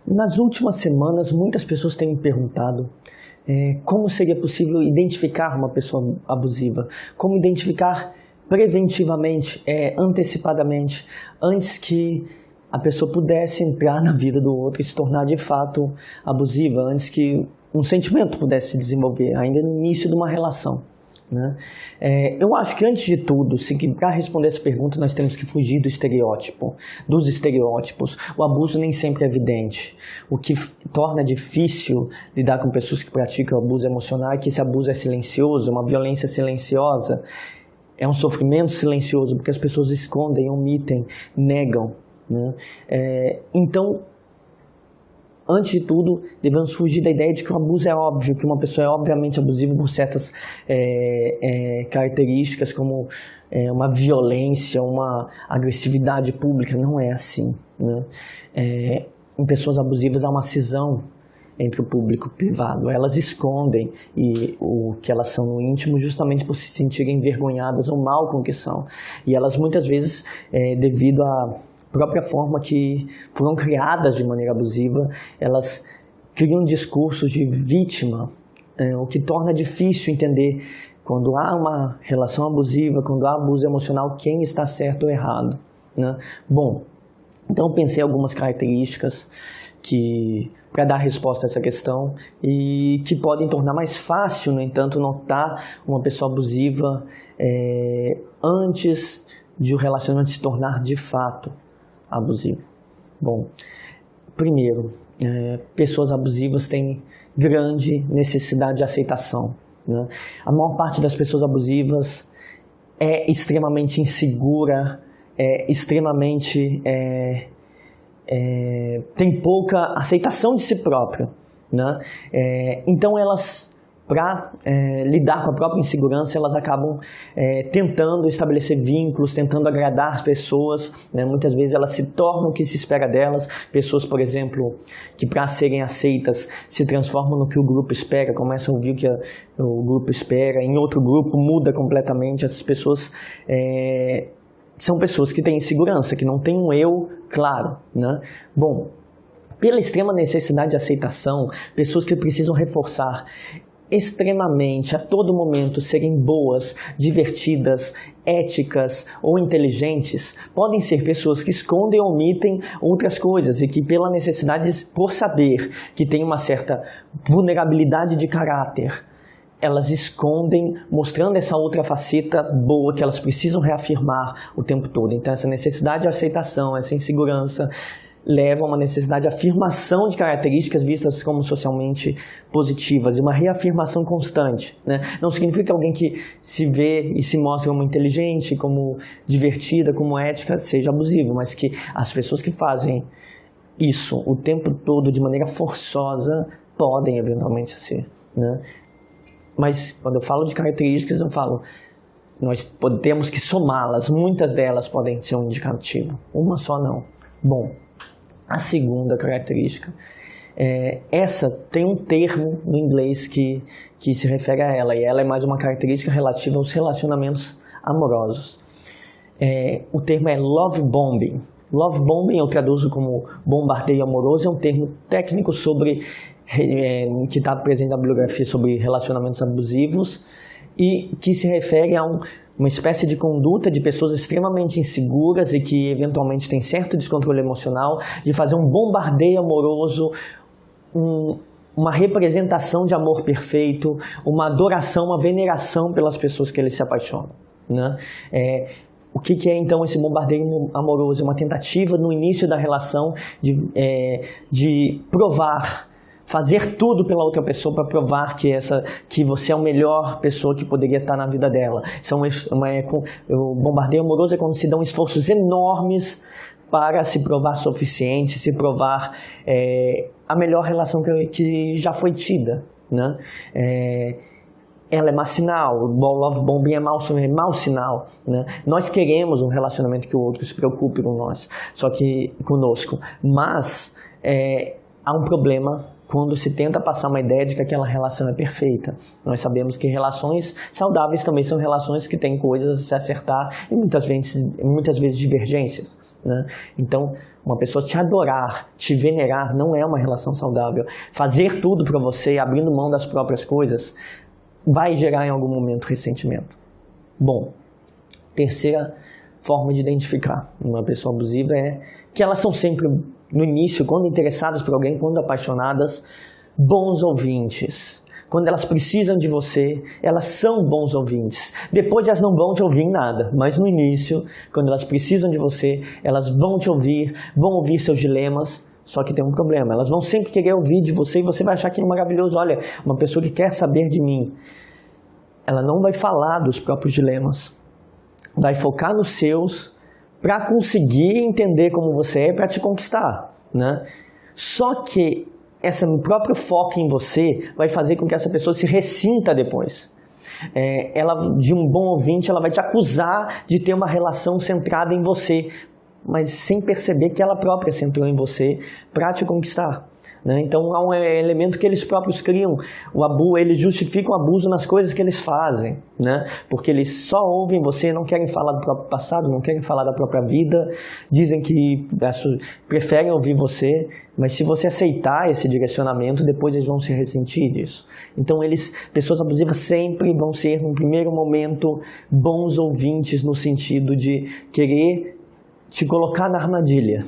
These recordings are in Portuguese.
Nas últimas semanas, muitas pessoas têm me perguntado como seria possível identificar uma pessoa abusiva, como identificar preventivamente, antecipadamente, antes que a pessoa pudesse entrar na vida do outro e se tornar de fato abusiva, antes que um sentimento pudesse se desenvolver, ainda no início de uma relação. Né? Eu acho que antes de tudo, para responder essa pergunta, nós temos que fugir do estereótipo, dos estereótipos. O abuso nem sempre é evidente. O que torna difícil lidar com pessoas que praticam abuso emocional é que esse abuso é silencioso, uma violência silenciosa, é um sofrimento silencioso, porque as pessoas escondem, omitem, negam. Né? Então, antes de tudo, devemos fugir da ideia de que o abuso é óbvio, que uma pessoa é obviamente abusiva por certas características, como uma violência, uma agressividade pública. Não é assim. Né? Em pessoas abusivas há uma cisão entre o público e o privado. Elas escondem o que elas são no íntimo justamente por se sentirem envergonhadas ou mal com o que são. E elas muitas vezes, devido à própria forma que foram criadas de maneira abusiva, elas criam discursos de vítima, o que torna difícil entender quando há uma relação abusiva, quando há abuso emocional, quem está certo ou errado. Né? Bom, então pensei em algumas características para dar resposta a essa questão e que podem tornar mais fácil, no entanto, notar uma pessoa abusiva antes de o relacionamento se tornar de fato abusivo. Bom, primeiro, pessoas abusivas têm grande necessidade de aceitação. Né? A maior parte das pessoas abusivas é extremamente insegura, tem pouca aceitação de si própria. Né? Então elas, para lidar com a própria insegurança, elas acabam tentando estabelecer vínculos, tentando agradar as pessoas. Né? Muitas vezes elas se tornam o que se espera delas. Pessoas, por exemplo, que para serem aceitas se transformam no que o grupo espera, começam a ouvir o que o grupo espera, em outro grupo muda completamente. Essas pessoas são pessoas que têm insegurança, que não têm um eu claro. Né? Bom, pela extrema necessidade de aceitação, pessoas que precisam reforçar extremamente, a todo momento, serem boas, divertidas, éticas ou inteligentes, podem ser pessoas que escondem ou omitem outras coisas e que pela necessidade, por saber que tem uma certa vulnerabilidade de caráter, elas escondem, mostrando essa outra faceta boa que elas precisam reafirmar o tempo todo. Então essa necessidade de aceitação, essa insegurança, leva a uma necessidade de afirmação de características vistas como socialmente positivas, e uma reafirmação constante. Né? Não significa que alguém que se vê e se mostra como inteligente, como divertida, como ética, seja abusivo, mas que as pessoas que fazem isso o tempo todo de maneira forçosa podem eventualmente ser. Né? Mas quando eu falo de características, eu falo, nós temos que somá-las, muitas delas podem ser um indicativo, uma só não. Bom, a segunda característica, essa tem um termo no inglês que se refere a ela, e ela é mais uma característica relativa aos relacionamentos amorosos. O termo é love bombing. Love bombing eu traduzo como bombardeio amoroso, é um termo técnico que está presente na bibliografia sobre relacionamentos abusivos e que se refere a uma espécie de conduta de pessoas extremamente inseguras e que eventualmente têm certo descontrole emocional, de fazer um bombardeio amoroso, uma representação de amor perfeito, uma adoração, uma veneração pelas pessoas que eles se apaixonam. Né? O que é então esse bombardeio amoroso? É uma tentativa no início da relação de provar, fazer tudo pela outra pessoa para provar que você é a melhor pessoa que poderia estar na vida dela. O bombardeio amoroso é quando se dão esforços enormes para se provar suficiente, se provar a melhor relação que já foi tida. Né? Ela é má sinal, o love bombing é mau sinal. Né? Nós queremos um relacionamento que o outro se preocupe com nós, só que conosco. Mas há um problema quando se tenta passar uma ideia de que aquela relação é perfeita. Nós sabemos que relações saudáveis também são relações que têm coisas a se acertar e muitas vezes divergências, né? Então, uma pessoa te adorar, te venerar, não é uma relação saudável. Fazer tudo para você, abrindo mão das próprias coisas, vai gerar em algum momento ressentimento. Bom, terceira forma de identificar uma pessoa abusiva é que elas são sempre, no início, quando interessadas por alguém, quando apaixonadas, bons ouvintes. Quando elas precisam de você, elas são bons ouvintes. Depois elas não vão te ouvir em nada, mas no início, quando elas precisam de você, elas vão te ouvir, vão ouvir seus dilemas. Só que tem um problema, elas vão sempre querer ouvir de você e você vai achar que é maravilhoso. Olha, uma pessoa que quer saber de mim, ela não vai falar dos próprios dilemas, vai focar nos seus para conseguir entender como você é, para te conquistar, né? Só que esse próprio foco em você vai fazer com que essa pessoa se ressinta depois. Ela, de um bom ouvinte, ela vai te acusar de ter uma relação centrada em você, mas sem perceber que ela própria centrou em você para te conquistar, né? Então há um elemento que eles próprios criam. Eles justificam o abuso nas coisas que eles fazem, né? Porque eles só ouvem você, não querem falar do próprio passado, não querem falar da própria vida, dizem que preferem ouvir você, mas se você aceitar esse direcionamento, depois eles vão se ressentir disso. Então pessoas abusivas sempre vão ser, no primeiro momento, bons ouvintes no sentido de querer te colocar na armadilha.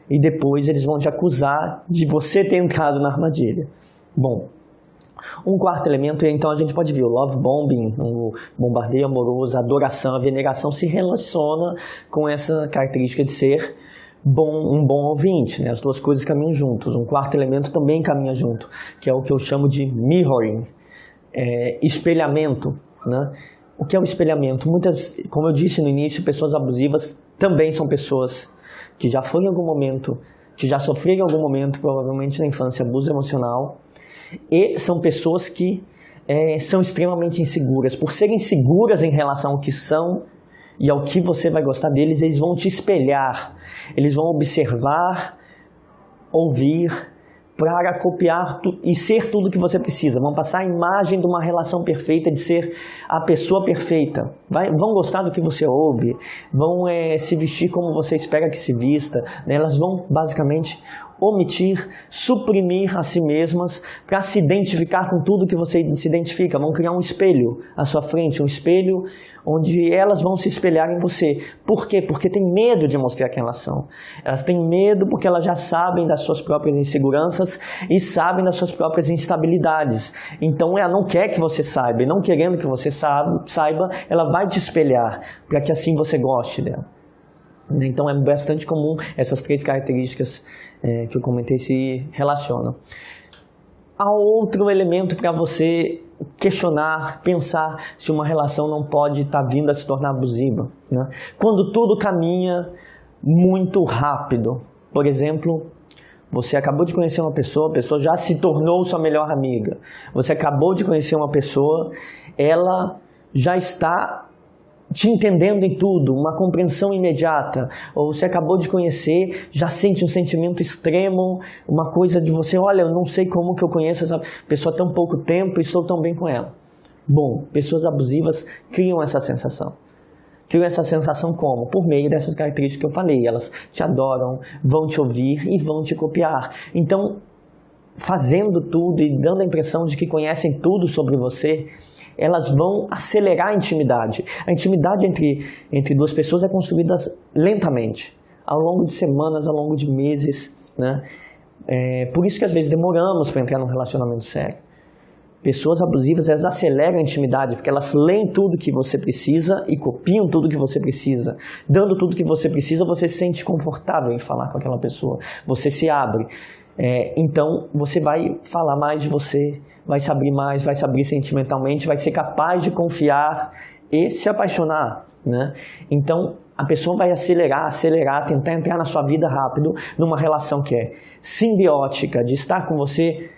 E depois eles vão te acusar de você ter entrado na armadilha. Bom, um quarto elemento, então a gente pode ver o love bombing, o bombardeio amoroso, a adoração, a veneração se relaciona com essa característica de ser um bom ouvinte, né? As duas coisas caminham juntos. Um quarto elemento também caminha junto, que é o que eu chamo de mirroring, espelhamento, né? O que é o espelhamento? Como eu disse no início, pessoas abusivas também são pessoas que já foram em algum momento, que já sofreram em algum momento, provavelmente na infância, abuso emocional, e são pessoas que são extremamente inseguras. Por serem seguras em relação ao que são e ao que você vai gostar deles, eles vão te espelhar, eles vão observar, ouvir, para copiar e ser tudo que você precisa. Vão passar a imagem de uma relação perfeita, de ser a pessoa perfeita. Vão gostar do que você ouve, vão se vestir como você espera que se vista, né? Elas vão basicamente omitir, suprimir a si mesmas para se identificar com tudo que você se identifica. Vão criar um espelho à sua frente, um espelho onde elas vão se espelhar em você. Por quê? Porque tem medo de mostrar quem elas são. Elas têm medo porque elas já sabem das suas próprias inseguranças e sabem das suas próprias instabilidades. Então ela não quer que você saiba, e não querendo que você saiba, ela vai te espelhar para que assim você goste dela. Então é bastante comum essas três características que eu comentei se relacionam. Há outro elemento para você questionar, pensar se uma relação não pode estar vindo a se tornar abusiva, né? Quando tudo caminha muito rápido. Por exemplo, você acabou de conhecer uma pessoa, a pessoa já se tornou sua melhor amiga. Você acabou de conhecer uma pessoa, ela já está te entendendo em tudo, uma compreensão imediata. Ou você acabou de conhecer, já sente um sentimento extremo, uma coisa de você, olha, eu não sei como que eu conheço essa pessoa há tão pouco tempo e estou tão bem com ela. Bom, pessoas abusivas criam essa sensação. Criam essa sensação como? Por meio dessas características que eu falei. Elas te adoram, vão te ouvir e vão te copiar. Então, fazendo tudo e dando a impressão de que conhecem tudo sobre você, elas vão acelerar a intimidade. A intimidade entre duas pessoas é construída lentamente, ao longo de semanas, ao longo de meses, né? Por isso que às vezes demoramos para entrar num relacionamento sério. Pessoas abusivas, elas aceleram a intimidade, porque elas leem tudo que você precisa e copiam tudo que você precisa. Dando tudo que você precisa, você se sente confortável em falar com aquela pessoa. Você se abre. Então, você vai falar mais de você, vai se abrir mais, vai se abrir sentimentalmente, vai ser capaz de confiar e se apaixonar, né? Então, a pessoa vai acelerar, tentar entrar na sua vida rápido, numa relação que é simbiótica, de estar com você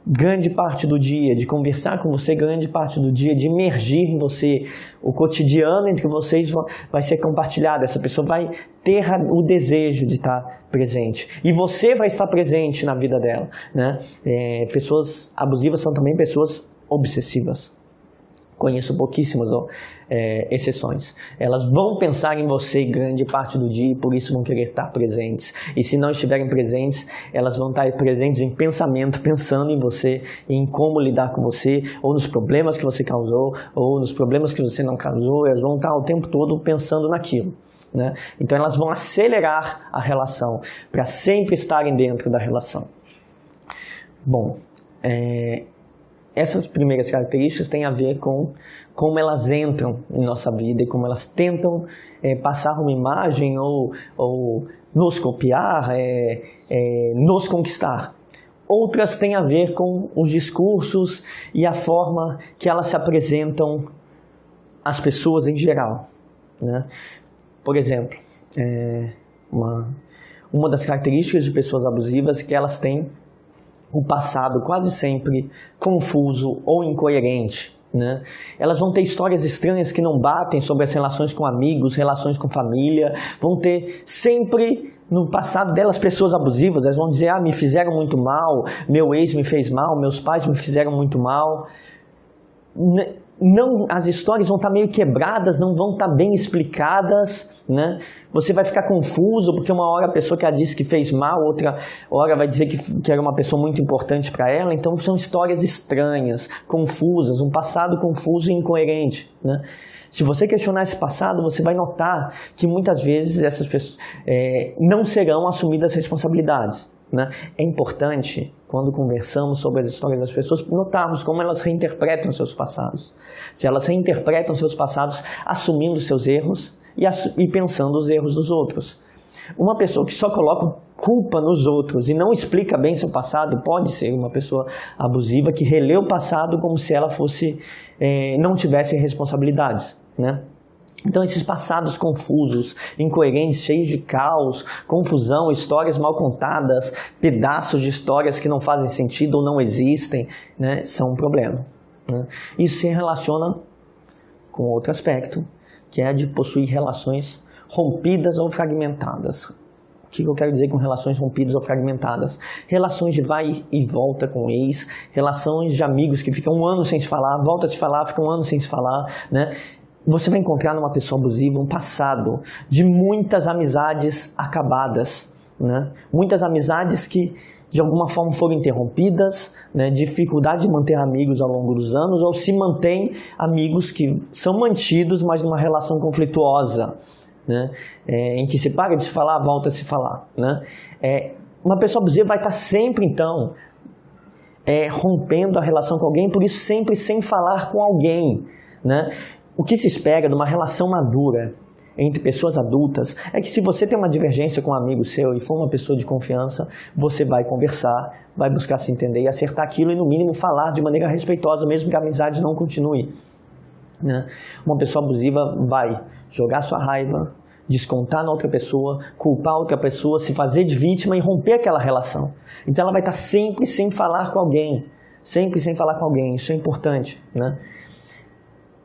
grande parte do dia, de conversar com você grande parte do dia, de imergir em você. O cotidiano entre vocês vai ser compartilhado, essa pessoa vai ter o desejo de estar presente. E você vai estar presente na vida dela, né? Pessoas abusivas são também pessoas obsessivas. Conheço pouquíssimas exceções. Elas vão pensar em você grande parte do dia e por isso vão querer estar presentes. E se não estiverem presentes, elas vão estar presentes em pensamento, pensando em você, em como lidar com você, ou nos problemas que você causou, ou nos problemas que você não causou. Elas vão estar o tempo todo pensando naquilo, né? Então elas vão acelerar a relação para sempre estarem dentro da relação. Bom, essas primeiras características têm a ver com como elas entram em nossa vida e como elas tentam passar uma imagem ou nos copiar, nos conquistar. Outras têm a ver com os discursos e a forma que elas se apresentam às pessoas em geral, né? Por exemplo, uma das características de pessoas abusivas é que elas têm o passado quase sempre confuso ou incoerente, né? Elas vão ter histórias estranhas que não batem sobre as relações com amigos, relações com família, vão ter sempre no passado delas pessoas abusivas. Elas vão dizer, me fizeram muito mal, meu ex me fez mal, meus pais me fizeram muito mal. Não, as histórias vão estar meio quebradas, não vão estar bem explicadas, né? Você vai ficar confuso, porque uma hora a pessoa que ela disse que fez mal, outra hora vai dizer que era uma pessoa muito importante para ela. Então são histórias estranhas, confusas, um passado confuso e incoerente, né? Se você questionar esse passado, você vai notar que muitas vezes essas pessoas não serão assumidas responsabilidades, né? É importante, quando conversamos sobre as histórias das pessoas, notarmos como elas reinterpretam seus passados. Se elas reinterpretam seus passados assumindo seus erros e pensando os erros dos outros. Uma pessoa que só coloca culpa nos outros e não explica bem seu passado pode ser uma pessoa abusiva que relê o passado como se ela fosse, não tivesse responsabilidades, né? Então esses passados confusos, incoerentes, cheios de caos, confusão, histórias mal contadas, pedaços de histórias que não fazem sentido ou não existem, né, são um problema, né? Isso se relaciona com outro aspecto, que é de possuir relações rompidas ou fragmentadas. O que eu quero dizer com relações rompidas ou fragmentadas? Relações de vai e volta com ex, relações de amigos que ficam um ano sem se falar, volta a se falar, ficam um ano sem se falar, né? Você vai encontrar numa pessoa abusiva um passado de muitas amizades acabadas, né? Muitas amizades que de alguma forma foram interrompidas, né? Dificuldade de manter amigos ao longo dos anos, ou se mantém amigos que são mantidos, mas numa relação conflituosa, né? Em que se para de se falar, volta a se falar, né? Uma pessoa abusiva vai estar sempre, então, rompendo a relação com alguém, por isso sempre sem falar com alguém, né? O que se espera de uma relação madura entre pessoas adultas é que se você tem uma divergência com um amigo seu e for uma pessoa de confiança, você vai conversar, vai buscar se entender e acertar aquilo e no mínimo falar de maneira respeitosa, mesmo que a amizade não continue, né? Uma pessoa abusiva vai jogar sua raiva, descontar na outra pessoa, culpar outra pessoa, se fazer de vítima e romper aquela relação. Então ela vai estar sempre sem falar com alguém, sempre sem falar com alguém. Isso é importante, né?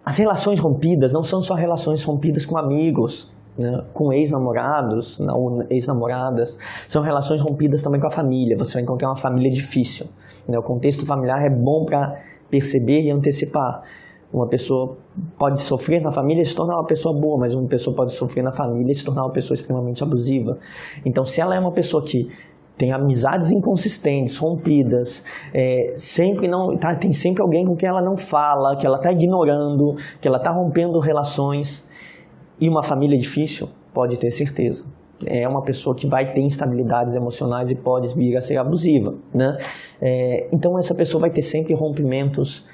As relações rompidas não são só relações rompidas com amigos, né, com ex-namorados ou ex-namoradas. São relações rompidas também com a família. Você vai encontrar uma família difícil, né? O contexto familiar é bom para perceber e antecipar. Uma pessoa pode sofrer na família e se tornar uma pessoa boa, mas uma pessoa pode sofrer na família e se tornar uma pessoa extremamente abusiva. Então, se ela é uma pessoa que tem amizades inconsistentes, rompidas, tem sempre alguém com quem ela não fala, que ela está ignorando, que ela está rompendo relações, e uma família difícil, pode ter certeza. É uma pessoa que vai ter instabilidades emocionais e pode vir a ser abusiva, né? Então essa pessoa vai ter sempre rompimentos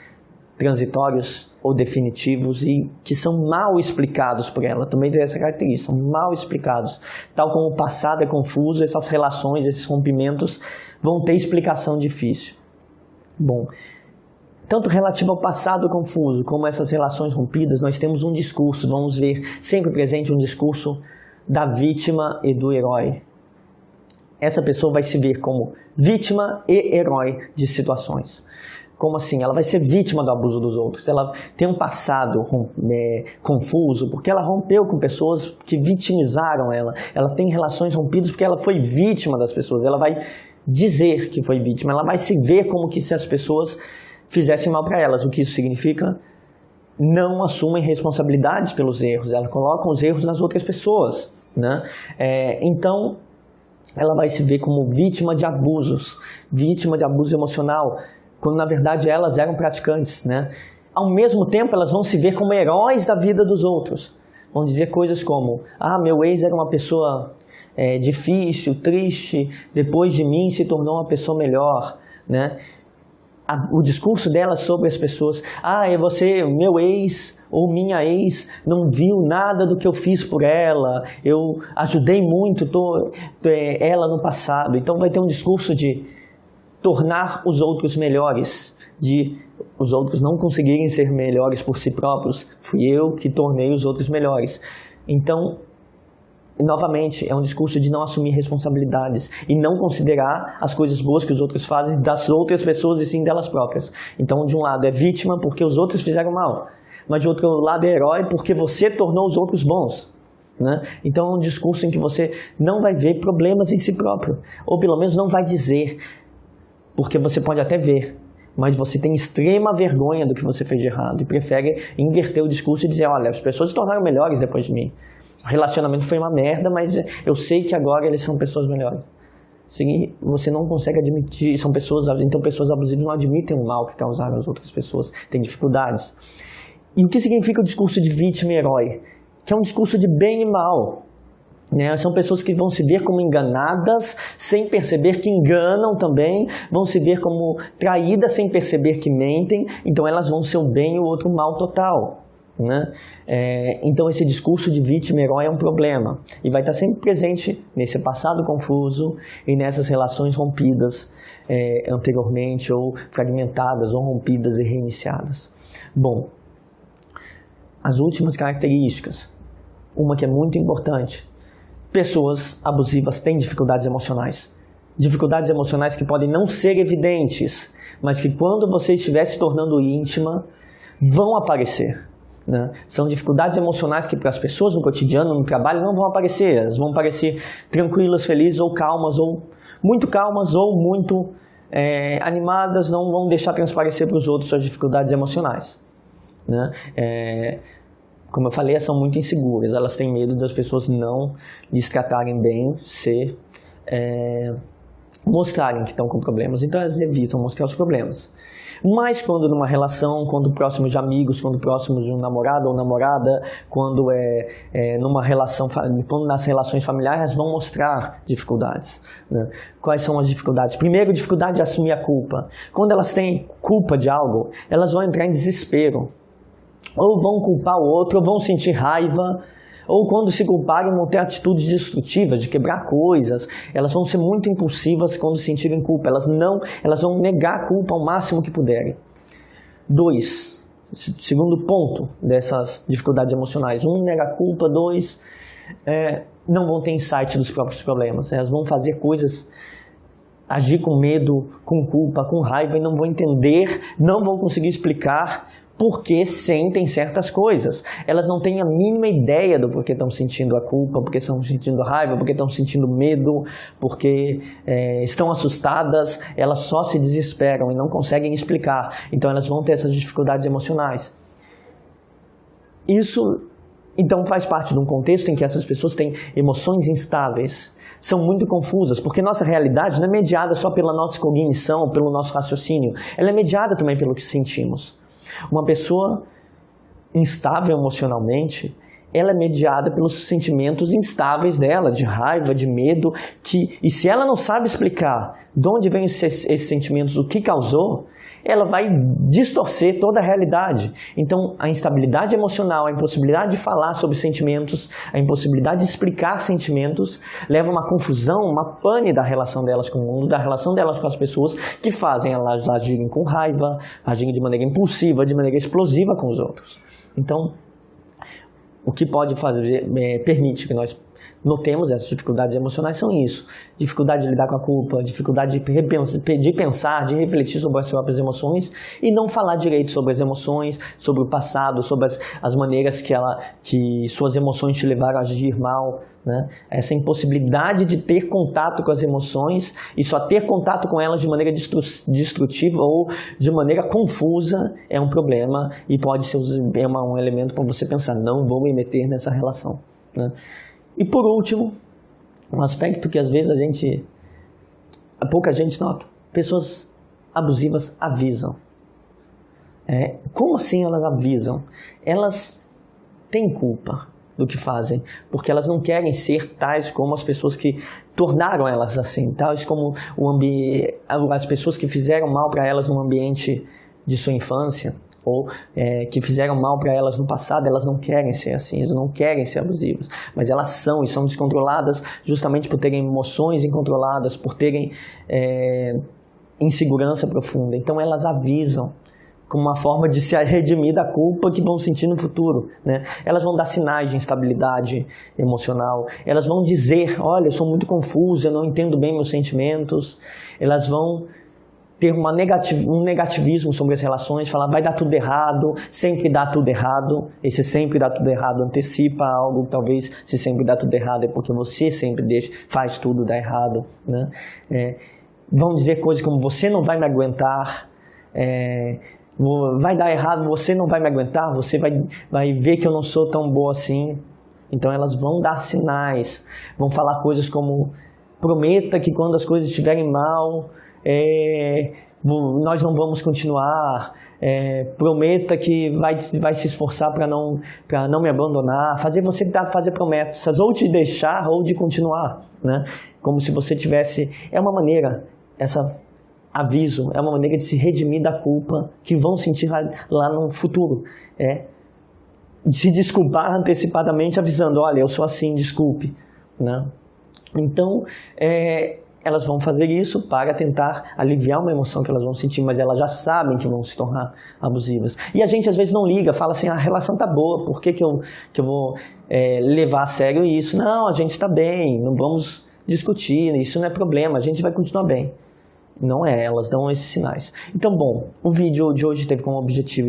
transitórios ou definitivos e que são mal explicados por ela. Também tem essa característica, são mal explicados. Tal como o passado é confuso, essas relações, esses rompimentos vão ter explicação difícil. Bom, tanto relativo ao passado confuso como essas relações rompidas, nós temos um discurso, vamos ver sempre presente um discurso da vítima e do herói. essa pessoa vai se ver como vítima e herói de situações. Como assim? Ela vai ser vítima do abuso dos outros. Ela tem um passado confuso, porque ela rompeu com pessoas que vitimizaram ela. Ela tem relações rompidas porque ela foi vítima das pessoas. Ela vai dizer que foi vítima. Ela vai se ver como que se as pessoas fizessem mal para elas. O que isso significa? Não assumem responsabilidades pelos erros. Ela coloca os erros nas outras pessoas, né? Então, ela vai se ver como vítima de abusos, vítima de abuso emocional, quando na verdade elas eram praticantes, né? Ao mesmo tempo, elas vão se ver como heróis da vida dos outros. Vão dizer coisas como: meu ex era uma pessoa difícil, triste, depois de mim se tornou uma pessoa melhor, né? O discurso delas sobre as pessoas: meu ex ou minha ex não viu nada do que eu fiz por ela, eu ajudei muito ela no passado. Então vai ter um discurso de tornar os outros melhores, de os outros não conseguirem ser melhores por si próprios, fui eu que tornei os outros melhores. Então, novamente, é um discurso de não assumir responsabilidades e não considerar as coisas boas que os outros fazem das outras pessoas e sim delas próprias. Então, de um lado é vítima porque os outros fizeram mal, mas de outro lado é herói porque você tornou os outros bons, né? Então, é um discurso em que você não vai ver problemas em si próprio, ou pelo menos não vai dizer, porque você pode até ver, mas você tem extrema vergonha do que você fez de errado e prefere inverter o discurso e dizer: olha, as pessoas se tornaram melhores depois de mim. O relacionamento foi uma merda, mas eu sei que agora eles são pessoas melhores. Sim, você não consegue admitir, então pessoas abusivas não admitem o mal que causaram às outras pessoas, têm dificuldades. E o que significa o discurso de vítima e herói? Que é um discurso de bem e mal. Né? São pessoas que vão se ver como enganadas, sem perceber que enganam também, vão se ver como traídas sem perceber que mentem, então elas vão ser o bem e o outro mal total. Né? Então esse discurso de vítima e herói é um problema e vai estar sempre presente nesse passado confuso e nessas relações rompidas anteriormente, ou fragmentadas, ou rompidas e reiniciadas. Bom, as últimas características, uma que é muito importante: pessoas abusivas têm dificuldades emocionais. Dificuldades emocionais que podem não ser evidentes, mas que quando você estiver se tornando íntima, vão aparecer. Né? São dificuldades emocionais que para as pessoas no cotidiano, no trabalho, não vão aparecer. Elas vão parecer tranquilas, felizes ou calmas, ou muito animadas, não vão deixar transparecer para os outros suas dificuldades emocionais. Né? Como eu falei, elas são muito inseguras, elas têm medo das pessoas não lhes tratarem bem, mostrarem que estão com problemas, então elas evitam mostrar os problemas. Mas quando numa relação, quando próximo de amigos, quando próximo de um namorado ou namorada, quando numa relação, quando nas relações familiares, vão mostrar dificuldades. Né? Quais são as dificuldades? Primeiro, dificuldade de assumir a culpa. Quando elas têm culpa de algo, elas vão entrar em desespero. Ou vão culpar o outro, ou vão sentir raiva, ou quando se culparem vão ter atitudes destrutivas, de quebrar coisas. Elas vão ser muito impulsivas quando sentirem culpa, elas vão negar a culpa ao máximo que puderem. 2, segundo ponto dessas dificuldades emocionais: 1, nega a culpa. 2, não vão ter insight dos próprios problemas. Elas vão fazer coisas, agir com medo, com culpa, com raiva, e não vão entender, não vão conseguir explicar porque sentem certas coisas. Elas não têm a mínima ideia do porquê estão sentindo a culpa, porque estão sentindo raiva, porque estão sentindo medo, porque estão assustadas. Elas só se desesperam e não conseguem explicar. Então elas vão ter essas dificuldades emocionais. Isso, então, faz parte de um contexto em que essas pessoas têm emoções instáveis, são muito confusas, porque nossa realidade não é mediada só pela nossa cognição, pelo nosso raciocínio, ela é mediada também pelo que sentimos. Uma pessoa instável emocionalmente, ela é mediada pelos sentimentos instáveis dela, de raiva, de medo, e se ela não sabe explicar de onde vêm esses sentimentos, o que causou, ela vai distorcer toda a realidade. Então, a instabilidade emocional, a impossibilidade de falar sobre sentimentos, a impossibilidade de explicar sentimentos, leva a uma confusão, uma pane da relação delas com o mundo, da relação delas com as pessoas, que fazem elas agirem com raiva, agirem de maneira impulsiva, de maneira explosiva com os outros. Então, o que pode fazer, permite que nós notemos essas dificuldades emocionais são isso. Dificuldade de lidar com a culpa, dificuldade de pensar, de refletir sobre as próprias emoções e não falar direito sobre as emoções, sobre o passado, sobre as maneiras que suas emoções te levaram a agir mal, né? Essa impossibilidade de ter contato com as emoções e só ter contato com elas de maneira destrutiva ou de maneira confusa é um problema e pode ser um elemento para você pensar, não vou me meter nessa relação, né? E por último, um aspecto que às vezes pouca gente nota, pessoas abusivas avisam. Como assim elas avisam? Elas têm culpa do que fazem, porque elas não querem ser tais como as pessoas que tornaram elas assim, tais como as pessoas que fizeram mal para elas no ambiente de sua infância, ou que fizeram mal para elas no passado. Elas não querem ser assim, elas não querem ser abusivas, mas elas são, e são descontroladas justamente por terem emoções incontroladas, por terem insegurança profunda. Então elas avisam como uma forma de se redimir da culpa que vão sentir no futuro, né? Elas vão dar sinais de instabilidade emocional, elas vão dizer, olha, eu sou muito confusa, eu não entendo bem meus sentimentos, elas vão ter um negativismo sobre as relações, falar vai dar tudo errado, sempre dá tudo errado. Esse sempre dá tudo errado antecipa algo, talvez se sempre dá tudo errado é porque você sempre faz tudo dar errado, né? Vão dizer coisas como você não vai me aguentar, vai dar errado, você não vai me aguentar, você vai ver que eu não sou tão boa assim. Então elas vão dar sinais, vão falar coisas como prometa que quando as coisas estiverem mal, nós não vamos continuar, prometa que vai se esforçar para não me abandonar, fazer promessas, ou de deixar ou de continuar, né? Como se você tivesse, aviso, é uma maneira de se redimir da culpa que vão sentir lá no futuro, de se desculpar antecipadamente avisando, olha, eu sou assim, desculpe, né? Então, elas vão fazer isso para tentar aliviar uma emoção que elas vão sentir, mas elas já sabem que vão se tornar abusivas. E a gente às vezes não liga, fala assim, a relação tá boa, por que eu vou levar a sério isso? Não, a gente está bem, não vamos discutir, isso não é problema, a gente vai continuar bem. Não elas dão esses sinais. Então, bom, o vídeo de hoje teve como objetivo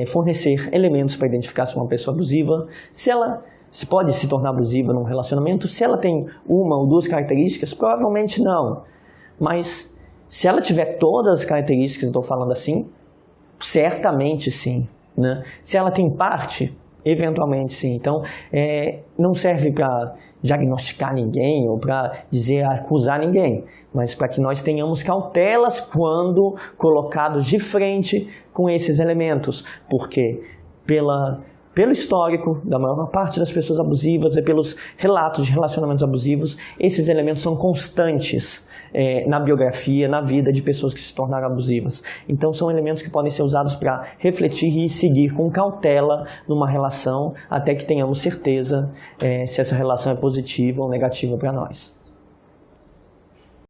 fornecer elementos para identificar se uma pessoa abusiva, se pode se tornar abusiva num relacionamento, se ela tem uma ou duas características, provavelmente não. Mas se ela tiver todas as características, eu estou falando assim, certamente sim, né? Se ela tem parte, eventualmente sim. Então, não serve para diagnosticar ninguém ou para acusar ninguém, mas para que nós tenhamos cautelas quando colocados de frente com esses elementos, porque pelo histórico da maior parte das pessoas abusivas e pelos relatos de relacionamentos abusivos, esses elementos são constantes na biografia, na vida de pessoas que se tornaram abusivas. Então são elementos que podem ser usados para refletir e seguir com cautela numa relação até que tenhamos certeza se essa relação é positiva ou negativa para nós.